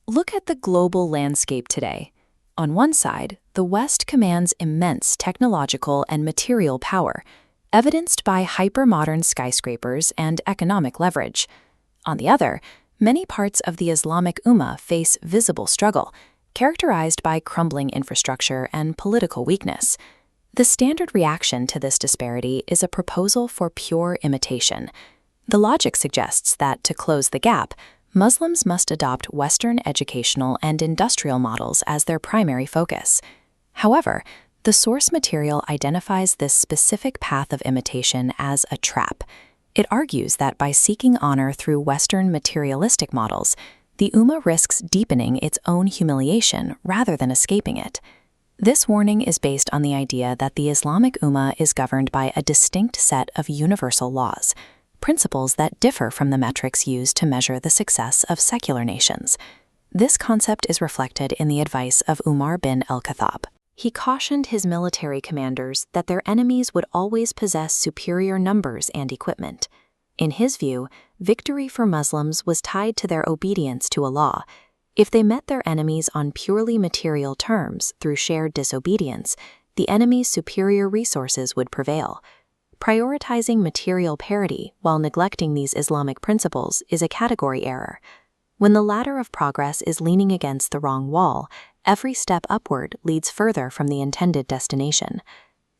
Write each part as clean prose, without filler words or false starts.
Look at the global landscape today. On one side, the West commands immense technological and material power, evidenced by hyper-modern skyscrapers and economic leverage. On the other, many parts of the Islamic Ummah face visible struggle, characterized by crumbling infrastructure and political weakness. The standard reaction to this disparity is a proposal for pure imitation. The logic suggests that to close the gap, Muslims must adopt Western educational and industrial models as their primary focus. However, the source material identifies this specific path of imitation as a trap. It argues that by seeking honor through Western materialistic models, the Ummah risks deepening its own humiliation rather than escaping it. This warning is based on the idea that the Islamic Ummah is governed by a distinct set of universal laws, principles that differ from the metrics used to measure the success of secular nations. This concept is reflected in the advice of Umar bin al-Khattab. He cautioned his military commanders that their enemies would always possess superior numbers and equipment. In his view, victory for Muslims was tied to their obedience to Allah. If they met their enemies on purely material terms through shared disobedience, the enemy's superior resources would prevail. Prioritizing material parity while neglecting these Islamic principles is a category error. When the ladder of progress is leaning against the wrong wall, every step upward leads further from the intended destination.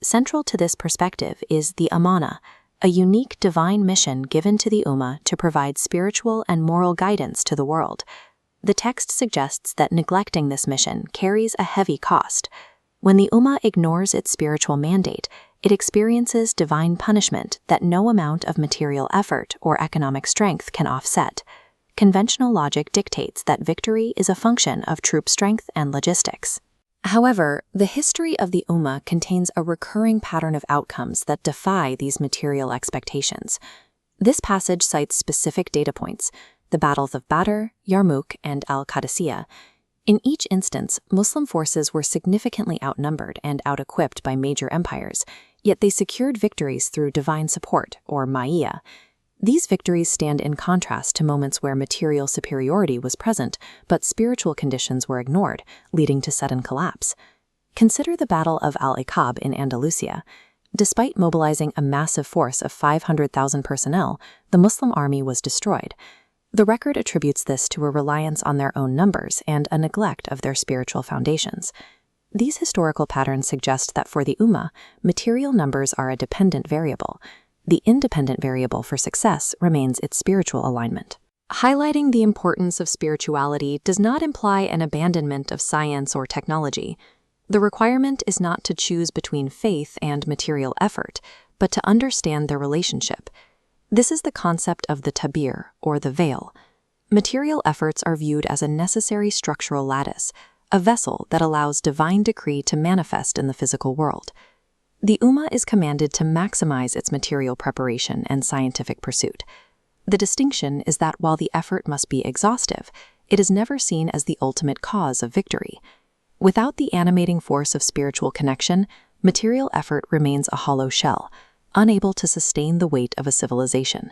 Central to this perspective is the Amanah, a unique divine mission given to the Ummah to provide spiritual and moral guidance to the world. The text suggests that neglecting this mission carries a heavy cost. When the Ummah ignores its spiritual mandate, it experiences divine punishment that no amount of material effort or economic strength can offset. Conventional logic dictates that victory is a function of troop strength and logistics. However, the history of the Ummah contains a recurring pattern of outcomes that defy these material expectations. This passage cites specific data points: the battles of Badr, Yarmouk, and al-Qadisiyah. In each instance, Muslim forces were significantly outnumbered and out-equipped by major empires, yet they secured victories through divine support, or ma'iyah. These victories stand in contrast to moments where material superiority was present, but spiritual conditions were ignored, leading to sudden collapse. Consider the Battle of Al-Iqab in Andalusia. Despite mobilizing a massive force of 500,000 personnel, the Muslim army was destroyed. The record attributes this to a reliance on their own numbers and a neglect of their spiritual foundations. These historical patterns suggest that for the Ummah, material numbers are a dependent variable. The independent variable for success remains its spiritual alignment. Highlighting the importance of spirituality does not imply an abandonment of science or technology. The requirement is not to choose between faith and material effort, but to understand their relationship. This is the concept of the tabir, or the veil. Material efforts are viewed as a necessary structural lattice, a vessel that allows divine decree to manifest in the physical world. The Ummah is commanded to maximize its material preparation and scientific pursuit. The distinction is that while the effort must be exhaustive, it is never seen as the ultimate cause of victory. Without the animating force of spiritual connection, material effort remains a hollow shell, unable to sustain the weight of a civilization.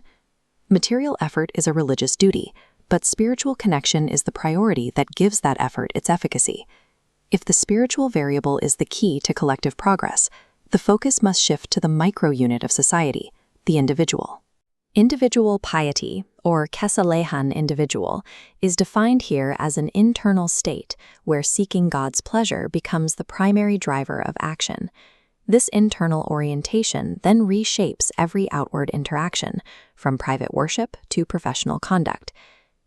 Material effort is a religious duty, but spiritual connection is the priority that gives that effort its efficacy. If the spiritual variable is the key to collective progress, the focus must shift to the micro-unit of society, the individual. Individual piety, or kesalehan individual, is defined here as an internal state where seeking God's pleasure becomes the primary driver of action. This internal orientation then reshapes every outward interaction, from private worship to professional conduct.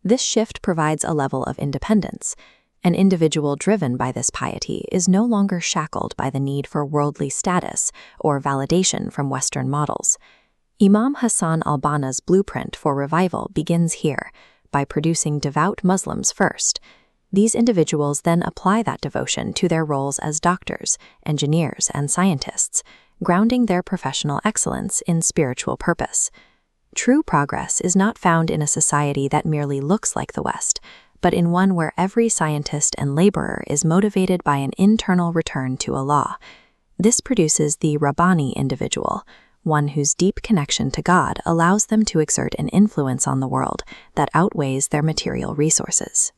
This shift provides a level of independence. An individual driven by this piety is no longer shackled by the need for worldly status or validation from Western models. Imam Hassan al-Banna's blueprint for revival begins here, by producing devout Muslims first. These individuals then apply that devotion to their roles as doctors, engineers, and scientists, grounding their professional excellence in spiritual purpose. True progress is not found in a society that merely looks like the West, but in one where every scientist and laborer is motivated by an internal return to Allah. This produces the Rabbani individual, one whose deep connection to God allows them to exert an influence on the world that outweighs their material resources.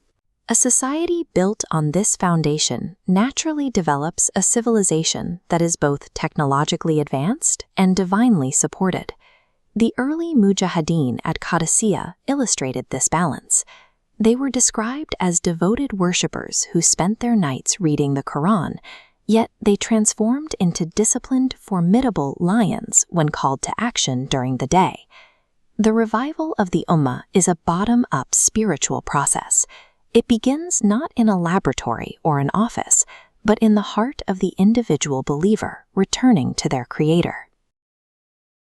A society built on this foundation naturally develops a civilization that is both technologically advanced and divinely supported. The early mujahideen at Qadisiyah illustrated this balance. They were described as devoted worshippers who spent their nights reading the Quran, yet they transformed into disciplined, formidable lions when called to action during the day. The revival of the Ummah is a bottom-up spiritual process. It begins not in a laboratory or an office, but in the heart of the individual believer returning to their Creator.